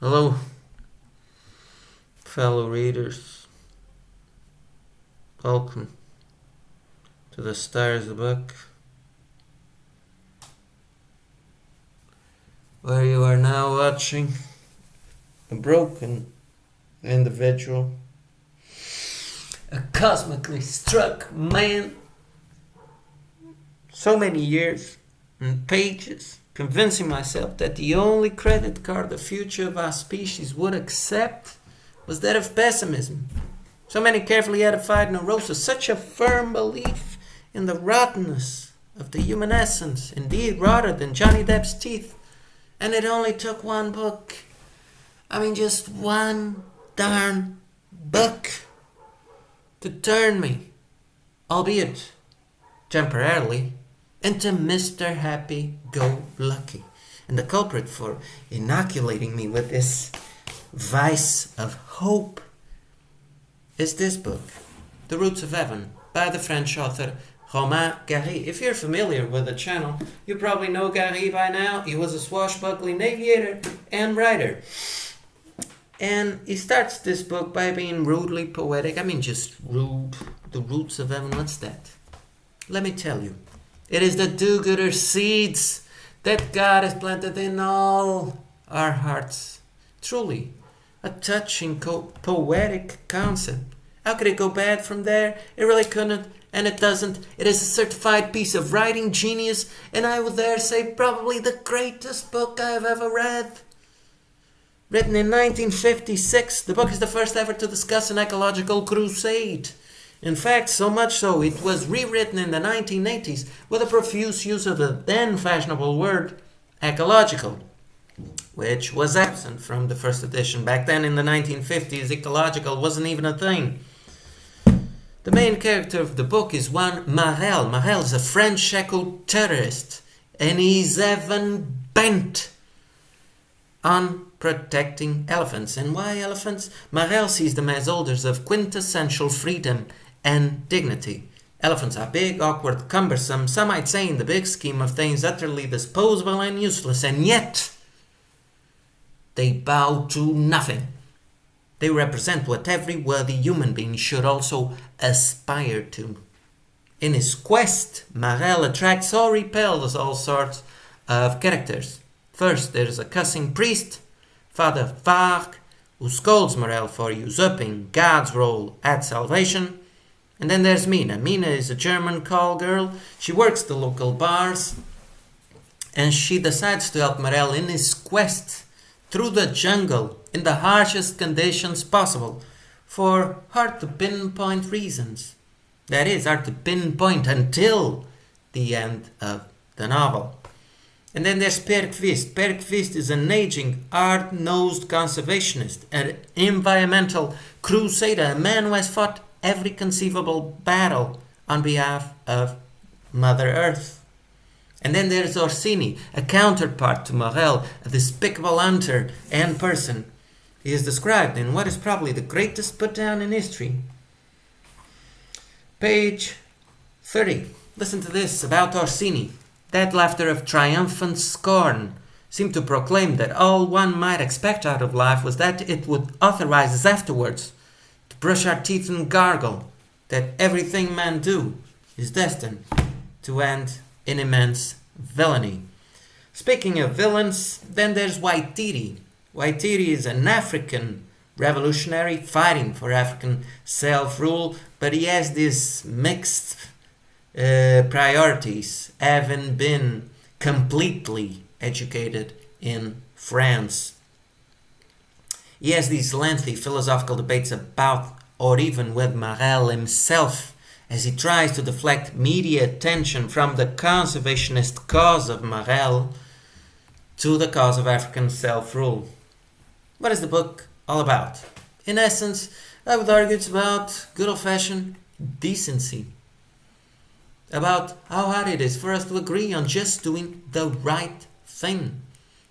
Hello, fellow readers. Welcome to the Stars book, where you are now watching a broken individual, a cosmically struck man, so many years and pages convincing myself that the only credit card the future of our species would accept was that of pessimism. So many carefully edified neurosis, such a firm belief in the rottenness of the human essence, indeed rotter than Johnny Depp's teeth. And it only took one book. Just one darn book to turn me, albeit temporarily, into Mr. Happy-Go-Lucky. And the culprit for inoculating me with this vice of hope is this book, The Roots of Heaven, by the French author Romain Gary. If you're familiar with the channel, you probably know Gary by now. He was a swashbuckling aviator and writer. And he starts this book by being rudely poetic. Just rude. The Roots of Heaven, what's that? Let me tell you. It is the do-gooder seeds that God has planted in all our hearts. Truly, a touching, poetic concept. How could it go bad from there? It really couldn't, and it doesn't. It is a certified piece of writing genius, and I would dare say probably the greatest book I have ever read. Written in 1956, the book is the first ever to discuss an ecological crusade. In fact, so much so, it was rewritten in the 1980s with a profuse use of the then fashionable word ecological, which was absent from the first edition. Back then in the 1950s, ecological wasn't even a thing. The main character of the book is one Marel. Marel is a French eco-terrorist, and he's even bent on protecting elephants. And why elephants? Marel sees them as holders of quintessential freedom and dignity. Elephants are big, awkward, cumbersome, some might say in the big scheme of things utterly disposable and useless, and yet they bow to nothing. They represent what every worthy human being should also aspire to. In his quest, Marel attracts or repels all sorts of characters. First, there's a cussing priest, Father Varg, who scolds Marel for usurping God's role at salvation. And then there's Mina. Mina is a German call girl. She works the local bars, and she decides to help Marel in his quest through the jungle in the harshest conditions possible for hard to pinpoint reasons. That is, hard to pinpoint until the end of the novel. And then there's Per Kvist. Per Kvist is an aging, hard-nosed conservationist, an environmental crusader, a man who has fought every conceivable battle on behalf of Mother Earth. And then there's Orsini, a counterpart to Morel, a despicable hunter and person. He is described in what is probably the greatest put-down in history. Page 30. Listen to this about Orsini. That laughter of triumphant scorn seemed to proclaim that all one might expect out of life was that it would authorize us afterwards to brush our teeth and gargle, that everything men do is destined to end in immense villainy. Speaking of villains, then there's Waititi. Waititi is an African revolutionary fighting for African self-rule, but he has these mixed priorities, having been completely educated in France. He has these lengthy philosophical debates about, or even with Marel himself, as he tries to deflect media attention from the conservationist cause of Marel to the cause of African self-rule. What is the book all about? In essence, I would argue it's about good old-fashioned decency. About how hard it is for us to agree on just doing the right thing.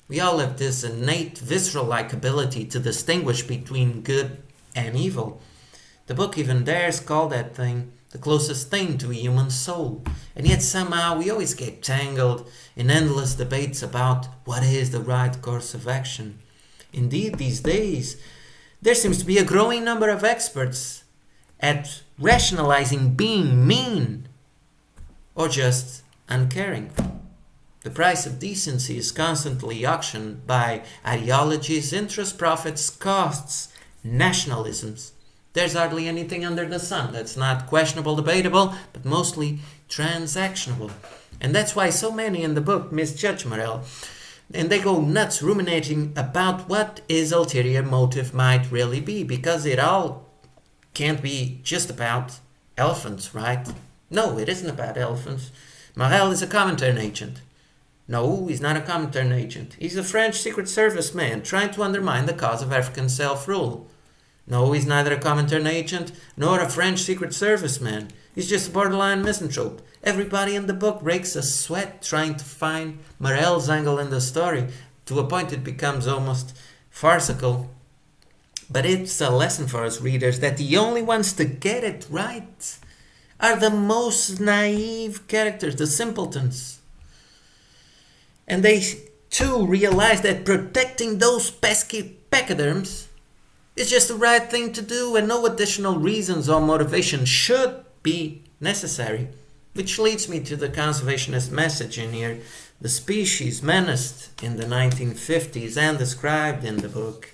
We all have this innate, visceral-like ability to distinguish between good and evil. The book even dares call that thing the closest thing to a human soul. And yet somehow we always get tangled in endless debates about what is the right course of action. Indeed, these days, there seems to be a growing number of experts at rationalizing being mean or just uncaring. The price of decency is constantly auctioned by ideologies, interest, profits, costs, nationalisms. There's hardly anything under the sun that's not questionable, debatable, but mostly transactionable. And that's why so many in the book misjudge Morel. And they go nuts ruminating about what his ulterior motive might really be, because it all can't be just about elephants, right? No, it isn't about elephants. Morel is a Comintern agent. No, he's not a Comintern agent. He's a French Secret Service man trying to undermine the cause of African self-rule. No, he's neither a Comintern agent nor a French Secret Service man. He's just a borderline misanthrope. Everybody in the book breaks a sweat trying to find Morel's angle in the story, to a point it becomes almost farcical. But it's a lesson for us readers that the only ones to get it right are the most naive characters, the simpletons. And they too realize that protecting those pesky pachyderms is just the right thing to do, and no additional reasons or motivation should be necessary. Which leads me to the conservationist message in here. The species menaced in the 1950s and described in the book,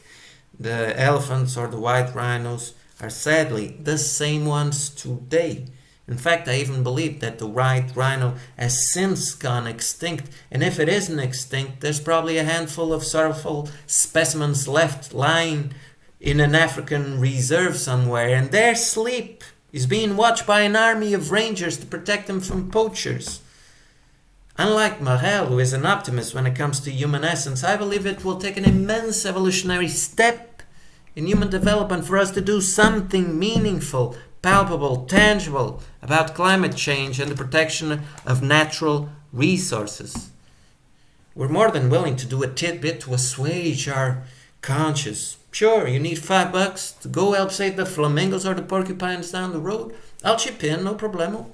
the elephants or the white rhinos, are sadly the same ones today. In fact, I even believe that the white rhino has since gone extinct, and if it isn't extinct, there's probably a handful of sorrowful specimens left lying in an African reserve somewhere, and their sleep is being watched by an army of rangers to protect them from poachers. Unlike Morel, who is an optimist when it comes to human essence, I believe it will take an immense evolutionary step in human development for us to do something meaningful, palpable, tangible about climate change and the protection of natural resources. We're more than willing to do a tidbit to assuage our conscience. Sure, you need $5 to go help save the flamingos or the porcupines down the road. I'll chip in, no problemo.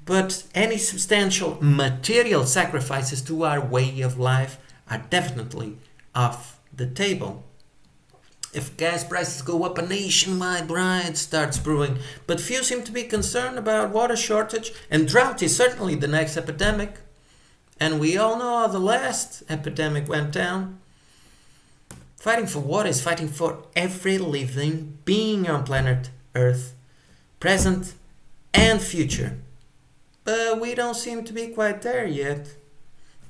But any substantial material sacrifices to our way of life are definitely off the table. If gas prices go up, a nationwide riot starts brewing. But few seem to be concerned about water shortage, and drought is certainly the next epidemic. And we all know how the last epidemic went down. Fighting for water is fighting for every living being on planet Earth, present and future. But we don't seem to be quite there yet.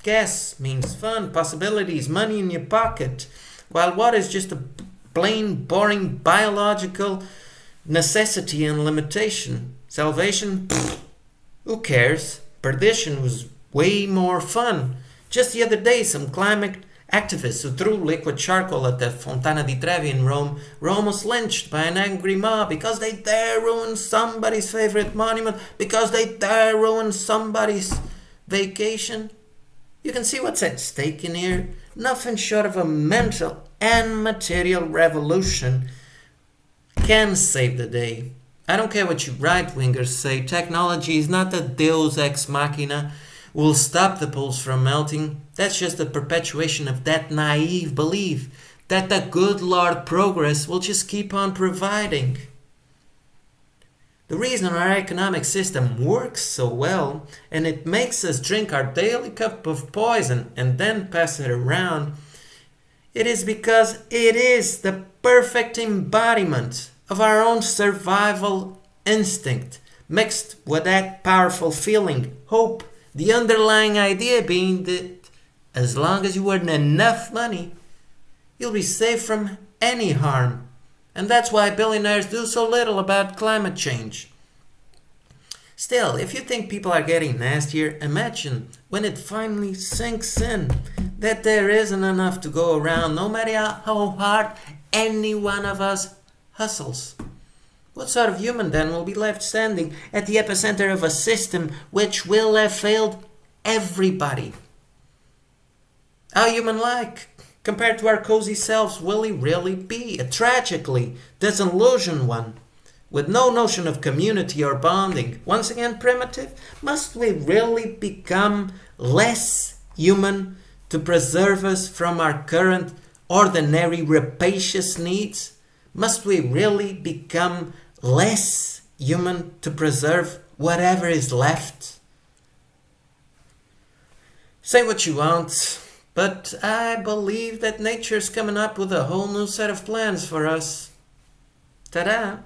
Gas means fun, possibilities, money in your pocket, while water is just a plain, boring biological necessity and limitation. Salvation? Pfft, who cares? Perdition was way more fun. Just the other day, some climate activists who threw liquid charcoal at the Fontana di Trevi in Rome were almost lynched by an angry mob because they dare ruin somebody's favorite monument, because they dare ruin somebody's vacation. You can see what's at stake in here. Nothing short of a mental and material revolution can save the day. I don't care what you right-wingers say. Technology is not the deus ex machina will stop the poles from melting. That's just the perpetuation of that naive belief that the good Lord Progress will just keep on providing. The reason our economic system works so well, and it makes us drink our daily cup of poison and then pass it around, it is because it is the perfect embodiment of our own survival instinct, mixed with that powerful feeling, hope, the underlying idea being that as long as you earn enough money, you'll be safe from any harm. And that's why billionaires do so little about climate change. Still, if you think people are getting nastier, imagine when it finally sinks in that there isn't enough to go around, no matter how hard any one of us hustles. What sort of human then will be left standing at the epicenter of a system which will have failed everybody? How human-like, compared to our cozy selves, will he really be? A tragically disillusioned one, with no notion of community or bonding. Once again primitive? Must we really become less human to preserve us from our current ordinary rapacious needs? Must we really become less human to preserve whatever is left? Say what you want, but I believe that nature's coming up with a whole new set of plans for us. Ta-da!